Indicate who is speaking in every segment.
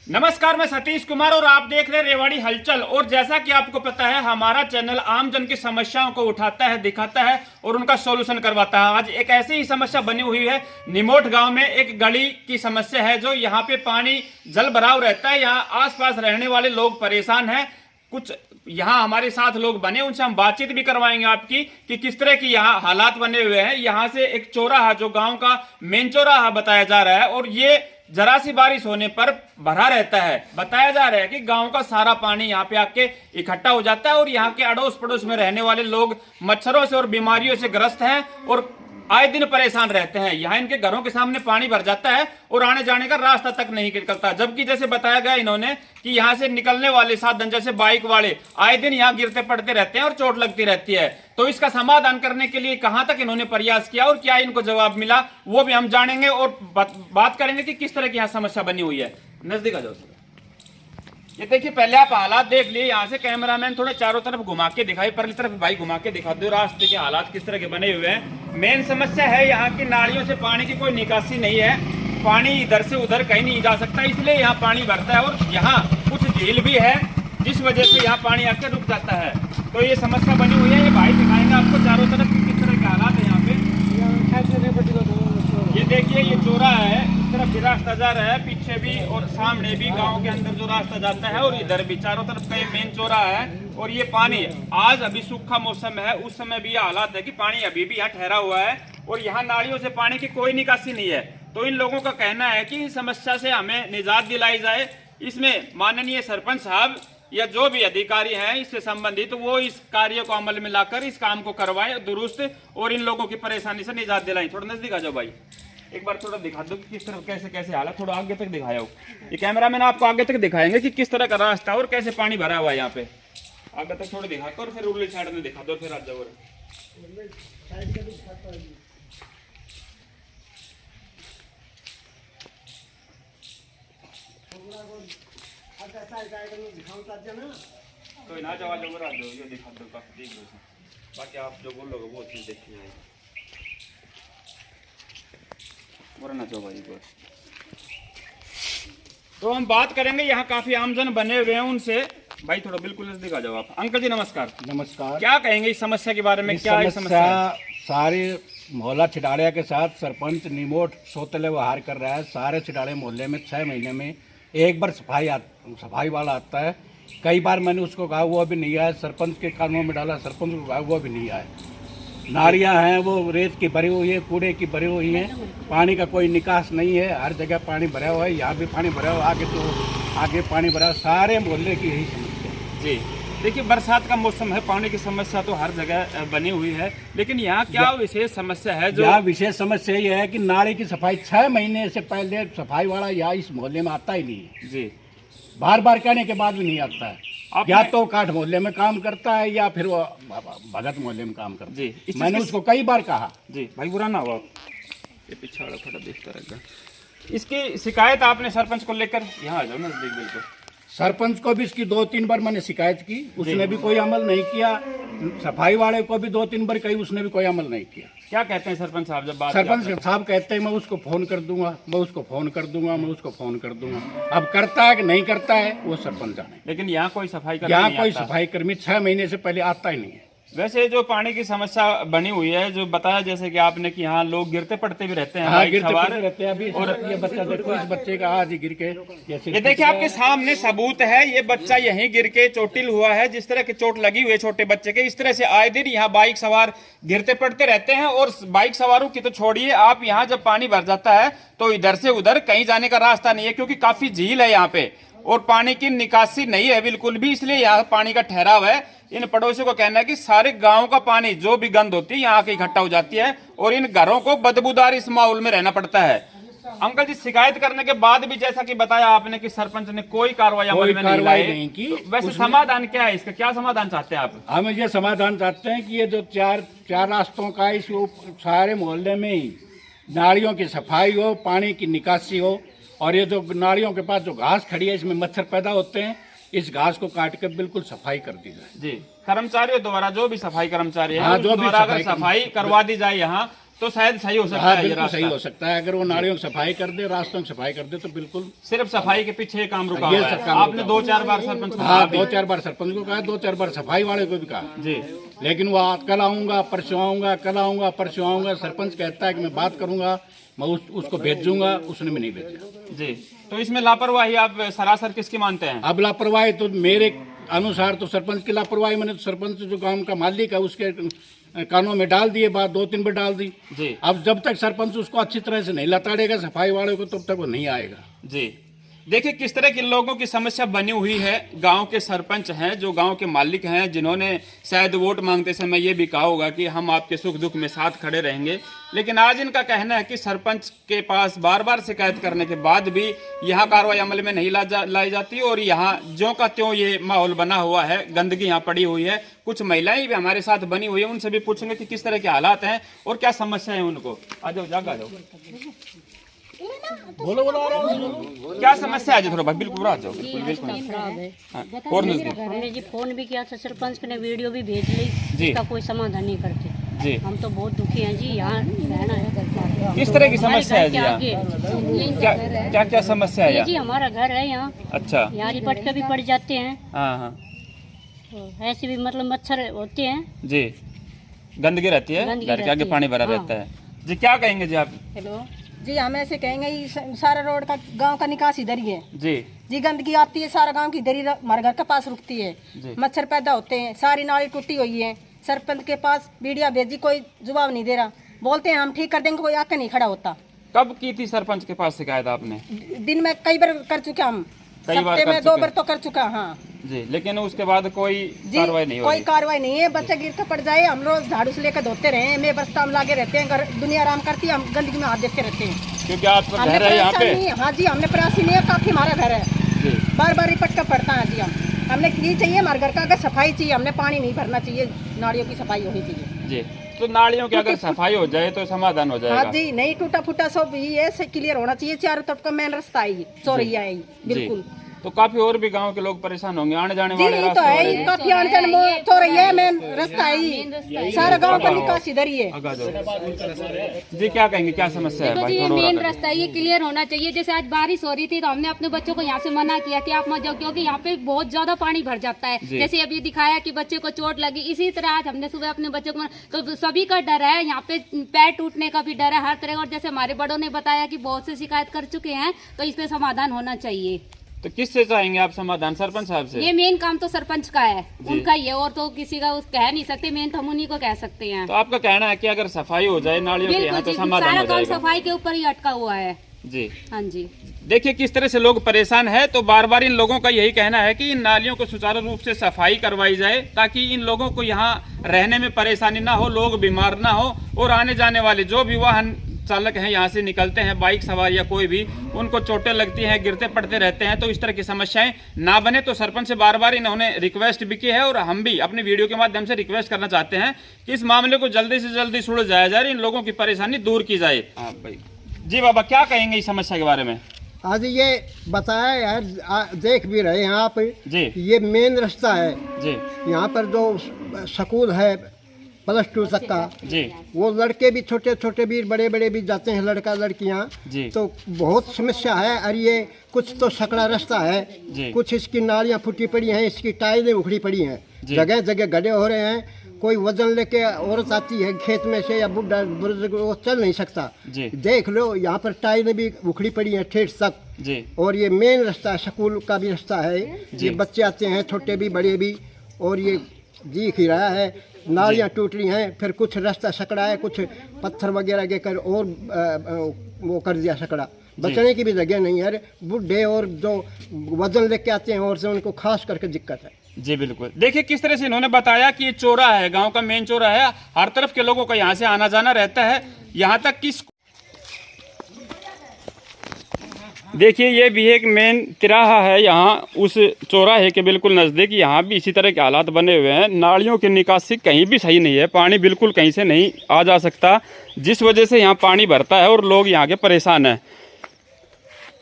Speaker 1: नमस्कार, मैं सतीश कुमार और आप देख रहे हैं रेवाड़ी हलचल। और जैसा कि आपको पता है, हमारा चैनल आम जन की समस्याओं को उठाता है, दिखाता है और उनका सॉल्यूशन करवाता है। आज एक ऐसी ही समस्या बनी हुई है। निमोट गांव में एक गली की समस्या है, जो यहाँ पे पानी जल भराव रहता है। यहाँ आसपास रहने वाले लोग परेशान हैं। कुछ यहाँ हमारे साथ लोग बने, उनसे हम बातचीत भी करवाएंगे आपकी कि किस तरह की यहाँ हालात बने हुए हैं। यहाँ से एक चौराहा, जो गांव का मेन चौराहा बताया जा रहा है, और ये जरा सी बारिश होने पर भरा रहता है। बताया जा रहा है कि गांव का सारा पानी यहाँ पे आके इकट्ठा हो जाता है और यहाँ के अड़ोस पड़ोस में रहने वाले लोग मच्छरों से और बीमारियों से ग्रस्त हैं और आए दिन परेशान रहते हैं। यहाँ इनके घरों के सामने पानी भर जाता है और आने जाने का रास्ता तक नहीं निकलता। जबकि जैसे बताया गया इन्होंने कि यहाँ से निकलने वाले साधन जैसे बाइक वाले आए दिन यहाँ गिरते पड़ते रहते हैं और चोट लगती रहती है। तो इसका समाधान करने के लिए कहाँ तक इन्होंने प्रयास किया और क्या इनको जवाब मिला, वो भी हम जानेंगे और बात करेंगे कि किस तरह की यहाँ समस्या बनी हुई है। नजदीक आ जाओ। ये देखिए, पहले आप हालात देख लिए। यहाँ से कैमरामैन थोड़ा चारों तरफ घुमा के दिखाई, पर तरफ भाई घुमा के दिखा दो रास्ते के हालात किस तरह के बने हुए हैं। मेन समस्या है यहाँ की नालियों से पानी की कोई निकासी नहीं है। पानी इधर से उधर कहीं नहीं जा सकता, इसलिए यहाँ पानी भरता है। और यहाँ कुछ झील भी है, जिस वजह से यहाँ पानी आकर रुक जाता है। तो ये समस्या बनी हुई है। ये भाई दिखाएंगे आपको चारों तरफ किस तरह के हालात है यहाँ पे। ये देखिए, ये चौराहा है, इस तरफ भी रास्ता जा रहा है, पीछे भी और सामने भी गांव के अंदर जो रास्ता जाता है, और इधर भी चारों तरफ का ये मेन चौराहा है। और ये पानी आज अभी सूखा मौसम है, उस समय भी ये हालात है कि पानी अभी भी यहाँ ठहरा हुआ है और यहाँ नालियों से पानी की कोई निकासी नहीं है। तो इन लोगों का कहना है कि इस समस्या से हमें निजात दिलाई जाए। इसमें माननीय सरपंच साहब या जो भी अधिकारी हैं इससे संबंधित, वो इस कार्य को अमल में लाकर इस काम को करवाए दुरुस्त और इन लोगों की परेशानी से निजात दिलाएं। थोड़ा नजदीक आ जाओ भाई, एक बार थोड़ा दिखा दो कि किस तरह कैसे कैसे हालत। थोड़ा आगे तक दिखाया हो, ये कैमरामैन आपको आगे तक दिखाएंगे कि किस तरह का रास्ता और कैसे पानी भरा हुआ है यहाँ पे। आगे तक थोड़ा दिखा कर फिर उरली साइड में दिखा दो, फिर आ जाओ। कोई ना जवा जो राजो ये दिखा दो, काफी देख लो। बाकी आप जो बोलोगे वो चीज देखी जाएगी। ना जो भाई बस। तो हम बात करेंगे, यहाँ काफी आमजन बने हुए हैं उनसे। भाई थोड़ा बिल्कुल नजदीक आ जाओ आप। अंकल जी नमस्कार।
Speaker 2: नमस्कार।
Speaker 1: क्या कहेंगे इस समस्या के बारे में? क्या समस्या
Speaker 2: सारे मोहल्ला छिटाड़िया के साथ सरपंच निमोट सोतले व्यवहार कर रहा है। सारे छिटाड़े मोहल्ले में 6 महीने में एक बार सफाई वाला आता है। कई बार मैंने उसको कहा, वो अभी नहीं आया। सरपंच के कानों में डाला, सरपंच को कहा, वो भी नहीं आया। नालियाँ हैं वो रेत की भरी हुई है, कूड़े की भरी हुई है, पानी का कोई निकास नहीं है। हर जगह पानी भरा हुआ है, यहाँ भी पानी भरा हुआ है, आगे पानी भरा हुआ। सारे मोहल्ले की यही समस्या है
Speaker 1: जी। देखिए, बरसात का मौसम है, पानी की समस्या तो हर जगह बनी हुई है, लेकिन यहाँ क्या विशेष समस्या है? जो
Speaker 2: यहाँ विशेष समस्या ये है कि नाले की सफाई 6 महीने से पहले सफाई वाला यहाँ इस मोहल्ले में आता ही नहीं है
Speaker 1: जी।
Speaker 2: बार बार कहने के बाद भी नहीं आता है। या तो काठ मोहल्ले में काम करता है या फिर वो भगत मोहल्ले में काम करता है जी। मैंने उसको कई बार कहा।
Speaker 1: जी भाई, बुरा ना हुआ, ये पीछे वाला थोड़ा देखता रहेगा। इसकी शिकायत आपने सरपंच को लेकर यहाँ आ जाओ ना, देख बिल्कुल।
Speaker 2: सरपंच को भी इसकी 2-3 बार मैंने शिकायत की, उसने भी कोई अमल नहीं किया। सफाई वाले को भी 2-3 बार कही, उसने भी कोई अमल नहीं किया।
Speaker 1: क्या कहते हैं सरपंच साहब जब बात?
Speaker 2: सरपंच साहब कहते हैं मैं उसको फोन कर दूंगा, मैं उसको फोन कर दूंगा, मैं उसको फोन कर दूंगा। अब करता है कि नहीं करता है वो सरपंच जाने।
Speaker 1: लेकिन यहाँ कोई सफाई कर्मी
Speaker 2: यहाँ कोई सफाई कर्मी 6 महीने से पहले आता ही नहीं है।
Speaker 1: वैसे जो पानी की समस्या बनी हुई है, जो बताया जैसे कि आपने कि यहाँ लोग गिरते पड़ते भी रहते हैं।
Speaker 2: हाँ, गिरते पड़ते रहते हैं। अभी और ये बच्चा देखो, इस बच्चे का आज ही गिर के
Speaker 1: ये देखिए आपके सामने सबूत है। ये बच्चा यहीं गिर के चोटिल हुआ है। जिस तरह की चोट लगी हुई है छोटे बच्चे के, इस तरह से आए दिन यहाँ बाइक सवार गिरते पड़ते रहते हैं। और बाइक सवारों की तो छोड़िए, आप यहाँ जब पानी भर जाता है तो इधर से उधर कहीं जाने का रास्ता नहीं है, क्योंकि काफी झील है यहाँ पे और पानी की निकासी नहीं है बिल्कुल भी, इसलिए यहाँ पानी का ठहराव है। इन पड़ोसियों का कहना है कि सारे गांव का पानी जो भी गंद होती है यहाँ आके इकट्ठा हो जाती है और इन घरों को बदबूदार इस माहौल में रहना पड़ता है। अंकल जी, शिकायत करने के बाद भी जैसा कि बताया आपने कि सरपंच ने कोई कार्रवाई अमल में नहीं की, तो वैसे समाधान क्या है इसका? क्या समाधान चाहते हैं आप?
Speaker 2: हम ये समाधान चाहते हैं कि ये जो चार रास्तों का इस सारे मोहल्ले में ही नालियों की सफाई हो, पानी की निकासी हो। और ये जो नालियों के पास जो घास खड़ी है, इसमें मच्छर पैदा होते हैं, इस घास को काट कर बिल्कुल सफाई कर दी जाए।
Speaker 1: जी, कर्मचारियों द्वारा, जो भी सफाई कर्मचारी है, जो भी अगर सफाई करवा दी जाए यहाँ, तो शायद सही हो सकता
Speaker 2: हाँ,
Speaker 1: है ये
Speaker 2: बिल्कुल सही
Speaker 1: रास्ता।
Speaker 2: हो सकता है। अगर वो नालियों की सफाई कर दे, रास्तों की सफाई कर दे तो बिल्कुल।
Speaker 1: सिर्फ सफाई के पीछे ये काम रुका
Speaker 2: ये
Speaker 1: हुआ
Speaker 2: सब
Speaker 1: है।
Speaker 2: काम
Speaker 1: आपने
Speaker 2: रुका
Speaker 1: 2-4 बार सरपंच को
Speaker 2: हाँ,
Speaker 1: कहा भी।
Speaker 2: 2-4 बार सरपंच को कहा, 2-4 बार सफाई वाले को भी कहा,
Speaker 1: जी
Speaker 2: लेकिन वो कल आऊंगा, परसों आऊंगा, कल आऊंगा, परसों आऊंगा। सरपंच कहता है कि मैं बात करूंगा, मैं उसको भेजूंगा, उसने भी नहीं भेजा।
Speaker 1: जी। तो इसमें लापरवाही आप सरासर किसकी मानते हैं?
Speaker 2: अब लापरवाही तो मेरे अनुसार तो सरपंच की लापरवाही, मैंने तो सरपंच जो गांव का मालिक है उसके कानों में डाल दिए बात, 2-3 बार डाल दी।
Speaker 1: जी
Speaker 2: अब जब तक सरपंच उसको अच्छी तरह से नहीं लताड़ेगा सफाई वाले को, तब तक वो नहीं आएगा।
Speaker 1: जी। देखिए किस तरह के लोगों की समस्या बनी हुई है। गांव के सरपंच हैं, जो गांव के मालिक हैं, जिन्होंने शायद वोट मांगते समय ये भी कहा होगा कि हम आपके सुख दुख में साथ खड़े रहेंगे, लेकिन आज इनका कहना है कि सरपंच के पास बार बार शिकायत करने के बाद भी यहाँ कार्रवाई अमल में नहीं लाई जाती और यहाँ ज्यों का त्यों ये माहौल बना हुआ है, गंदगी यहाँ पड़ी हुई है। कुछ महिलाएं भी हमारे साथ बनी हुई है, उनसे भी पूछेंगे कि किस तरह के हालात हैं और क्या समस्या है उनको। आ जाओ, जागा जाओ,
Speaker 2: बोलो बोलो
Speaker 1: क्या समस्या है जी? थोड़ा भाई बिल्कुल आ जाओ, बिल्कुल बिल्कुल।
Speaker 3: खराब है।
Speaker 1: हाँ, और नजदीक।
Speaker 3: हमने जी फोन भी किया था सरपंच ने, वीडियो भी भेज ली,
Speaker 1: जी।
Speaker 3: इसका कोई समाधान नहीं करते।
Speaker 1: जी
Speaker 3: हम तो बहुत दुखी हैं जी, यहाँ रहना है।
Speaker 1: किस तरह की समस्या है जी यहाँ?
Speaker 3: यहाँ
Speaker 1: क्या क्या समस्या है
Speaker 3: जी
Speaker 1: यहाँ?
Speaker 3: हमारा घर है यहाँ,
Speaker 1: अच्छा,
Speaker 3: यहाँ लिपट के भी पड़ जाते हैं,
Speaker 1: हाँ हाँ
Speaker 3: तो ऐसे भी मतलब मच्छर होते हैं
Speaker 1: जी, गंदगी रहती है,
Speaker 3: गंदगी
Speaker 1: घर के आगे
Speaker 3: रहती है।
Speaker 1: पानी भरा
Speaker 3: हाँ।
Speaker 1: रहता है जी। क्या कहेंगे जी आप?
Speaker 3: हेलो
Speaker 4: जी हम ऐसे कहेंगे ये सारा रोड का गांव का निकास इधर ही है
Speaker 1: जी
Speaker 4: जी। गंदगी आती है सारा गांव की इधर ही हमारे घर के पास रुकती है,
Speaker 1: जी।
Speaker 4: मच्छर पैदा होते हैं, सारी नाली टूटी हुई है। सरपंच के पास वीडियो भेजी, कोई जवाब नहीं दे रहा, बोलते हैं हम ठीक कर देंगे, कोई आके नहीं खड़ा होता।
Speaker 1: कब की थी सरपंच के पास शिकायत आपने?
Speaker 4: दिन में कई बार कर चुके हम,
Speaker 1: कई बार
Speaker 4: हफ्ते
Speaker 1: कर
Speaker 4: में 2
Speaker 1: चुके?
Speaker 4: बार तो कर चुका। हाँ
Speaker 1: जी, लेकिन उसके बाद कोई
Speaker 4: जी,
Speaker 1: कार्रवाई नहीं हो
Speaker 4: कोई
Speaker 1: रही।
Speaker 4: कार्रवाई नहीं है। बच्चे गिर के पड़ जाए, हम रोज झाड़ू से लेकर धोते रहे, मैं बस्ता हम लागे रहते हैं, घर दुनिया आराम करती है, हम गंदगी में हाथ देखते रहते हैं।
Speaker 1: क्योंकि आपका
Speaker 4: हमने
Speaker 1: घर है यहाँ पे।
Speaker 4: परेशानी, हाँ जी हमने प्रयास नहीं है, काफी हमारा घर है,
Speaker 1: जी
Speaker 4: बार बार रिपट कर पड़ता है जी। हमने ये चाहिए हमारे घर का अगर सफाई चाहिए, हमने पानी नहीं भरना चाहिए, नालियों की सफाई होनी चाहिए
Speaker 1: जी। तो नालियों की अगर सफाई हो जाए तो समाधान हो
Speaker 4: हाँ
Speaker 1: जाएगा।
Speaker 4: जी। नहीं टूटा फूटा सब ये क्लियर होना चाहिए, चारों तरफ का मेन रास्ता है, चौरैया है बिल्कुल
Speaker 1: जी। तो काफी और भी गांव के लोग परेशान होंगे, आने जाने
Speaker 4: जी।
Speaker 1: वाले
Speaker 4: ये तो
Speaker 1: रास्ते
Speaker 4: है
Speaker 1: वाले
Speaker 4: ही,
Speaker 1: भी।
Speaker 4: काफी अड़चन चौरैया है, मेन रास्ता है ही, सारा गांव का निकास इधर ही है।
Speaker 1: आगा जाओ जी, क्या कहेंगे, क्या समस्या है
Speaker 5: देखो
Speaker 1: भाई?
Speaker 5: जी, ये
Speaker 1: थोड़ा
Speaker 5: मेन
Speaker 1: और आगे।
Speaker 5: रास्ता ये क्लियर होना चाहिए। जैसे आज बारिश हो रही थी तो हमने अपने बच्चों को यहाँ से मना किया कि आप मत जाओ, क्योंकि यहाँ पे बहुत ज्यादा पानी भर जाता है।
Speaker 1: जी।
Speaker 5: जैसे अभी दिखाया कि बच्चे को चोट लगी, इसी तरह आज हमने सुबह अपने बच्चों को तो सभी का डर है, यहाँ पे पैर टूटने का भी डर है हर तरह। और जैसे हमारे बड़ों ने बताया कि बहुत से शिकायत कर चुके हैं, तो इस पे समाधान होना चाहिए।
Speaker 1: तो किससे चाहेंगे आप समाधान? सरपंच साहब से?
Speaker 5: ये मेन काम तो सरपंच का है, उनका ही है, और तो किसी का कह नहीं सकते। मेन तो हम उन्हीं को कह सकते हैं।
Speaker 1: तो आपका कहना है कि अगर सफाई हो जाए नालियों के यहाँ
Speaker 5: बिल्कुल
Speaker 1: तो
Speaker 5: जी,
Speaker 1: समाधान
Speaker 5: सारा
Speaker 1: हो
Speaker 5: काम
Speaker 1: जाएगा।
Speaker 5: सफाई के ऊपर ही अटका हुआ है।
Speaker 1: जी
Speaker 5: हाँ जी।
Speaker 1: देखिए किस तरह से लोग परेशान है। तो बार बार इन लोगों का यही कहना है कि इन नालियों को सुचारू रूप से सफाई करवाई जाए, ताकि इन लोगों को यहाँ रहने में परेशानी ना हो, लोग बीमार ना हो, और आने जाने वाले जो भी वाहन चालक हैं यहाँ से निकलते हैं, बाइक सवार या कोई भी, उनको चोटें लगती हैं, गिरते पड़ते रहते हैं। तो इस तरह की समस्याएं ना बने। तो सरपंच से बार बार इन्होंने रिक्वेस्ट भी की है, और हम भी अपने वीडियो के माध्यम से रिक्वेस्ट करना चाहते हैं कि इस मामले को जल्दी से जल्दी सुलझाया जाए, इन लोगों की परेशानी दूर की जाए। हाँ भाई जी, बाबा क्या कहेंगे इस समस्या के बारे में?
Speaker 6: आज ये बताया यार, देख भी रहे हैं आप,
Speaker 1: जी
Speaker 6: ये मेन रास्ता है।
Speaker 1: जी
Speaker 6: यहाँ पर जो स्कूल है +2 तक का,
Speaker 1: जी
Speaker 6: वो लड़के भी छोटे छोटे भी बड़े बड़े भी जाते हैं, लड़का लड़कियाँ,
Speaker 1: जी
Speaker 6: तो बहुत समस्या है। और ये कुछ तो सकड़ा रास्ता है,
Speaker 1: जी।
Speaker 6: कुछ इसकी नालियाँ फूटी पड़ी हैं, इसकी टाइलें उखड़ी पड़ी हैं,
Speaker 1: जी।
Speaker 6: जगह जगह गड्ढे हो रहे हैं। कोई वजन लेके औरत आती है खेत में से या बुढ़ा बुजुर्ग, वो चल नहीं सकता।
Speaker 1: जी
Speaker 6: देख लो यहाँ पर टाइलें भी उखड़ी पड़ी हैं ठेठ तक।
Speaker 1: जी
Speaker 6: और ये मेन रास्ता है, स्कूल का भी रास्ता है।
Speaker 1: जी।
Speaker 6: ये बच्चे आते हैं, छोटे भी बड़े भी, और ये दिख ही रहा है, नालियाँ टूट रही हैं। फिर कुछ रास्ता सकड़ा है, कुछ पत्थर वगैरह के कर और वो कर दिया सकड़ा, बचने की भी जगह नहीं है। बुढ़े और जो वजन लेके आते हैं और से उनको खास करके दिक्कत है।
Speaker 1: जी बिल्कुल। देखिए किस तरह से इन्होंने बताया कि ये चौराहा है, गांव का मेन चौराहा है, हर तरफ के लोगों का यहाँ से आना जाना रहता है। यहाँ तक कि देखिए ये भी एक मेन तिराहा है यहाँ उस चौराहे के बिल्कुल नज़दीक। यहाँ भी इसी तरह के हालात बने हुए हैं, नालियों की निकासी कहीं भी सही नहीं है, पानी बिल्कुल कहीं से नहीं आ जा सकता, जिस वजह से यहाँ पानी भरता है और लोग यहाँ के परेशान हैं।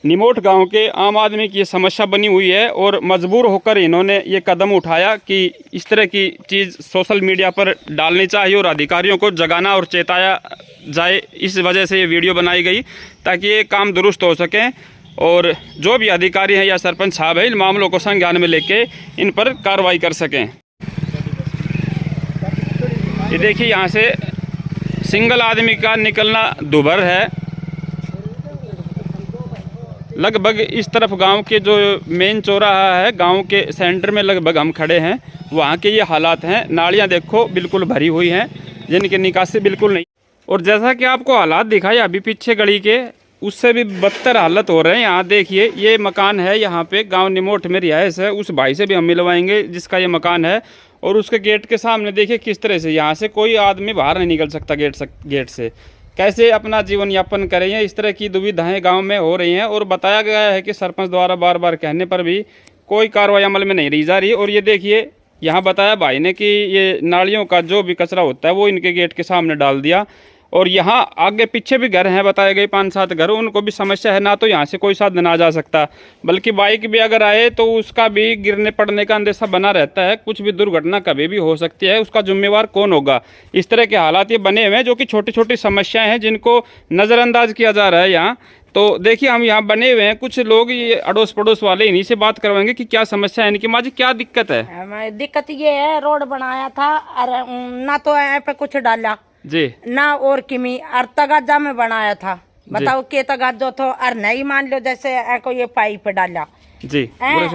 Speaker 1: निमोट गांव के आम आदमी की ये समस्या बनी हुई है और मजबूर होकर इन्होंने ये कदम उठाया कि इस तरह की चीज़ सोशल मीडिया पर डालनी चाहिए और अधिकारियों को जगाना और चेताया जाए। इस वजह से ये वीडियो बनाई गई ताकि ये काम दुरुस्त हो सके और जो भी अधिकारी हैं या सरपंच साहब है इन मामलों को संज्ञान में लेके इन पर कार्रवाई कर सकें। ये देखिए यहाँ से सिंगल आदमी का निकलना दुभर है। लगभग इस तरफ गांव के जो मेन चौराहा है, गांव के सेंटर में लगभग हम खड़े हैं, वहाँ के ये हालात हैं। नालियाँ देखो बिल्कुल भरी हुई हैं जिनके निकासी बिल्कुल नहीं। और जैसा कि आपको हालात दिखाए अभी पीछे गली के, उससे भी बदतर हालत हो रहे हैं। यहाँ देखिए ये मकान है, यहाँ पे गांव निमोट में रिहायश है। उस भाई से भी हम मिलवाएंगे जिसका ये मकान है। और उसके गेट के सामने देखिए किस तरह से यहाँ से कोई आदमी बाहर नहीं निकल सकता गेट से। कैसे अपना जीवन यापन करें, इस तरह की दुविधाएं गांव में हो रही हैं। और बताया गया है कि सरपंच द्वारा बार बार कहने पर भी कोई कार्रवाई अमल में नहीं ली जा रही। और ये देखिए यहाँ बताया भाई ने कि ये नालियों का जो भी कचरा होता है वो इनके गेट के सामने डाल दिया। और यहाँ आगे पीछे भी घर हैं, बताए गए 5-7 घर, उनको भी समस्या है। ना तो यहाँ से कोई साधन आ जा सकता, बल्कि बाइक भी अगर आए तो उसका भी गिरने पड़ने का अंदेशा बना रहता है। कुछ भी दुर्घटना कभी भी हो सकती है, उसका जिम्मेवार कौन होगा। इस तरह के हालात ये बने हुए हैं जो कि छोटी छोटी समस्याएं हैं जिनको नज़रअंदाज किया जा रहा है यहाँ। तो देखिए हम यहाँ बने हुए हैं, कुछ लोग ये अड़ोस पड़ोस वाले इन्हीं से बात करवाएंगे कि क्या समस्या है इनकी। माँ जी क्या दिक्कत है?
Speaker 7: दिक्कत ये है, रोड बनाया था और ना तो यहाँ पे कुछ डाला
Speaker 1: जी,
Speaker 7: ना और किमी और तगाजा में बनाया था। बताओ के तगाजो तो और नहीं मान लो जैसे को ये पाइप डाला
Speaker 1: जी,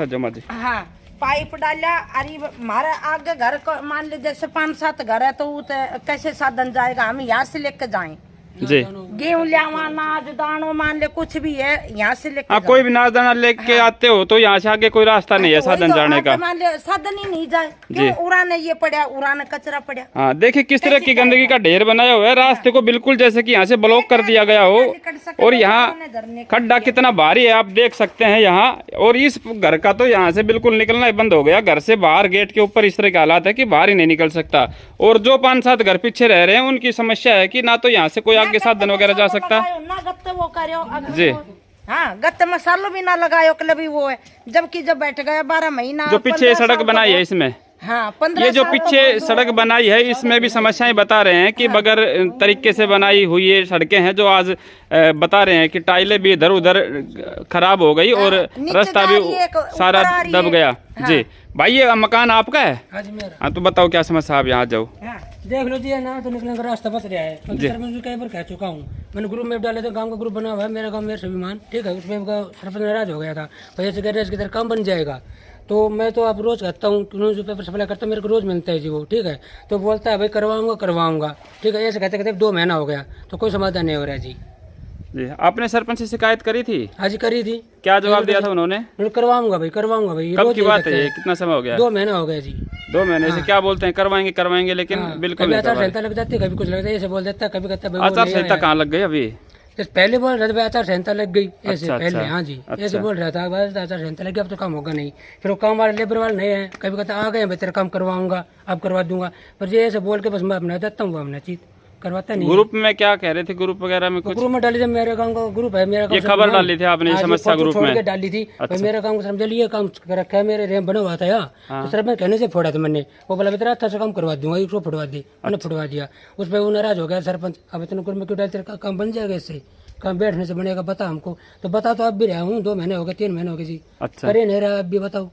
Speaker 1: जमा जी,
Speaker 7: हाँ पाइप डाला। अरे हमारे आगे घर को मान लो जैसे 5-7 घर है तो कैसे साधन जाएगा, हम यहाँ से लेके जाएं
Speaker 1: जी।
Speaker 7: गेहूँ लियावा, नाज दानो मान ले कुछ भी है यहाँ से लेके
Speaker 1: आप कोई भी नाज दाना लेके आते हो तो यहाँ से आगे कोई रास्ता नहीं है साधन जाने का।
Speaker 7: मान ले साधन ही नहीं जाए, क्यों उड़ाने ये पड़ा, उड़ाने कचरा पड़ा।
Speaker 1: हाँ देखिए किस तरह की गंदगी का ढेर बनाया हुआ है। रास्ते को बिल्कुल जैसे कि यहाँ से ब्लॉक कर दिया गया हो। और यहाँ खड्डा कितना भारी है आप देख सकते हैं यहाँ। और इस घर का तो यहाँ से बिल्कुल निकलना ही बंद हो गया। घर से बाहर गेट के ऊपर इस तरह के हालात है कि बाहर ही नहीं निकल सकता। और जो 5-7 घर पीछे रह रहे हैं उनकी समस्या है कि ना तो यहाँ से कोई आगे साधन वगैरह जा सकता
Speaker 7: ना गत्ते वो करो
Speaker 1: जी।
Speaker 7: हाँ गत्ते मसालो भी ना लगायो कभी वो है, जबकि जब बैठ गया 12 महीना।
Speaker 1: जो पीछे सड़क बनाई है इसमें,
Speaker 7: हाँ 15
Speaker 1: ये जो पीछे सड़क बनाई है इसमें भी समस्याएं बता रहे हैं कि बगैर तरीके से बनाई हुई ये सड़कें हैं। जो आज बता रहे हैं कि टाइलें भी इधर उधर खराब हो गई और रास्ता भी सारा दब गया जी। भाई ये मकान आपका है? हाँ तो बताओ क्या समस्या, आप यहाँ जाओ
Speaker 8: देख लो जी, है ना तो निकलने का रास्ता बच रहा है। सरपंच भी कई बार कह चुका हूँ, मैंने ग्रुप में डाले थे, गांव का ग्रुप बना हुआ है मेरा गांव मेरे स्वाभिमान, ठीक है। उसमें सरपंच नाराज हो गया था, वजह से कह रहे इसकी तरह काम बन जाएगा। तो मैं तो आप रोज कहता हूँ, न्यूज़पेपर सप्लाई करता हूँ, मेरे को रोज मिलता है जी वो, ठीक है। तो बोलता है भाई करवाऊंगा, ठीक है। ऐसे कहते कहते 2 महीना हो गया तो कोई समाधान नहीं हो रहा है जी।
Speaker 1: जी आपने सरपंच से शिकायत करी थी?
Speaker 8: हाँ जी करी थी। क्या
Speaker 1: जवाब दिया था उन्होंने?
Speaker 8: करवाऊंगा भाई।
Speaker 1: कब की बात है ये, कितना समय हो गया?
Speaker 8: 2 महीना हो गया जी।
Speaker 1: 2 महीने से क्या बोलते हैं करवाएंगे लेकिन बिल्कुल
Speaker 8: आचार संहिता लग जाती है, कभी कुछ लगता है, ऐसे बोल देता है, कभी कहता है
Speaker 1: आचार संहिता कहाँ लग गई अभी?
Speaker 8: पहले बोल रहे थे आचार संहिता लग गई ऐसे
Speaker 1: अच्छा,
Speaker 8: पहले, हाँ जी ऐसे बोल रहा था बस आचार संहिता लग गई, अब तो काम होगा नहीं। फिर वो काम वाले लेबर वाले नहीं है, कभी कहता आ गए भाई तेरा काम करवाऊंगा, अब करवा दूंगा। पर ये ऐसे बोल के बस मैं अपना देता हूँ, वो अपना चीज करवाता नहीं।
Speaker 1: ग्रुप में क्या कह रहे थे? ग्रुप वगैरह में कुछ
Speaker 8: ग्रुप में डाली थी, मेरे गांव का ग्रुप है, मेरा
Speaker 1: ये खबर डाली थी आपने समस्या ग्रुप में
Speaker 8: डाली थी। मेरा काम समझ लिए काम रखा है, मेरे रेम बना हुआ था यहाँ, तो सर मैं कहने से फोड़ा था मैंने, वो बोला तेरा अच्छा से काम करवा दूंगा, इसको फुटवा दी, मैंने फुटवा दिया। उस पर वो नाराज हो गया सरपंच, अब इतने ग्रुप में क्यों डालते, काम बन जाएगा इससे, काम बैठने से बनेगा, बता हमको। तो बता तो अब भी रहा हूँ, 2 महीने हो गए 3 महीने हो गए जी।
Speaker 1: अच्छा
Speaker 8: करे नहीं रहा, अब भी बताओ।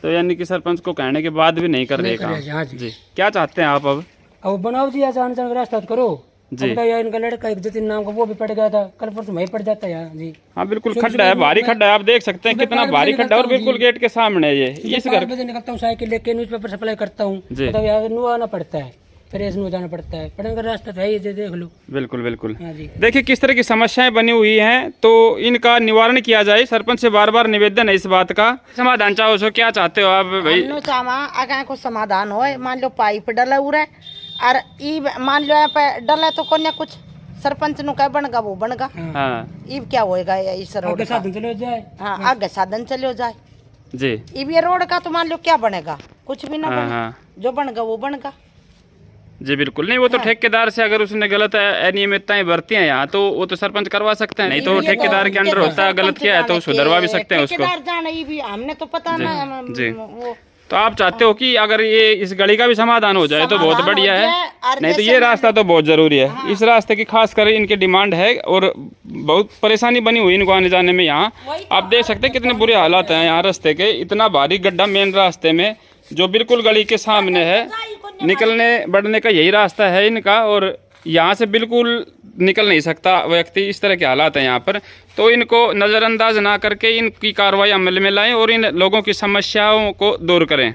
Speaker 1: तो यानी कि सरपंच को कहने के बाद भी नहीं कर रहे काम जी। क्या चाहते हैं आप अब
Speaker 8: बनाओ जी, ऐसा आने जाने का रास्ता करो जी। इनका लड़का एक जतिन नाम का वो भी पड़ गया था, कल परसों वहीं पड़ जाता है जी।
Speaker 1: हाँ बिल्कुल खड्डा है, भारी खड्डा है, आप देख सकते हैं कितना भारी खड्डा और बिल्कुल गेट के सामने ये। इस घर
Speaker 8: बजे निकलता हूँ साइकिल लेके, न्यूज़पेपर सप्लाई करता हूँ, मतलब यहाँ नु आना पड़ता है, फिर ऐसे जाना पड़ता है, पढ़ने का रास्ता है ये, देख लो।
Speaker 1: बिल्कुल देखिए किस तरह की समस्याएं बनी हुई हैं, तो इनका निवारण किया जाए। सरपंच से बार निवेदन है इस बात का, समाधान चाहो सो क्या चाहते हो आप भाई?
Speaker 7: अगर को समाधान हो, मान लो पाइप डला उड़ा और मान लो यहाँ पे डला तो कोने कुछ सरपंच नु क्या बनगा, वो बनगा।
Speaker 1: हाँ
Speaker 7: इब क्या होएगा इस रोड का?
Speaker 8: साधन चलो जाए,
Speaker 7: हाँ आगे साधन चलो जाए
Speaker 1: जी।
Speaker 7: इब ये रोड का तो मान लो क्या बनेगा, कुछ भी ना बने, जो बनगा वो बनगा।
Speaker 1: जी बिल्कुल नहीं, वो तो ठेकेदार से अगर उसने गलत अनियमितताएं बरती हैं यहाँ, तो वो तो सरपंच करवा सकते हैं, नहीं तो ठेकेदार के अंडर होता है, गलत किया है तो सुधरवा भी सकते हैं उसको।
Speaker 7: ठेकेदार जाने ये भी हमने तो पता ना
Speaker 1: जी।
Speaker 7: वो
Speaker 1: तो आप चाहते हो कि अगर ये इस गली का भी समाधान हो जाए तो बहुत
Speaker 7: समाधान
Speaker 1: बढ़िया
Speaker 7: हो
Speaker 1: है,
Speaker 7: जाए, और
Speaker 1: नहीं तो
Speaker 7: जैसे
Speaker 1: ये रास्ता तो बहुत जरूरी है। इस रास्ते की खास कर इनकी डिमांड है और बहुत परेशानी बनी हुई इनको आने जाने में। यहाँ आप देख सकते हैं कितने बुरे हालात हैं यहाँ रास्ते के, इतना भारी गड्ढा मेन रास्ते में जो बिल्कुल गली के सामने है, निकलने बढ़ने का यही रास्ता है इनका, और यहाँ से बिल्कुल निकल नहीं सकता व्यक्ति। इस तरह के हालात हैं यहाँ पर, तो इनको नज़रअंदाज ना करके इनकी कार्रवाई अमल में लाएं और इन लोगों की समस्याओं को दूर करें।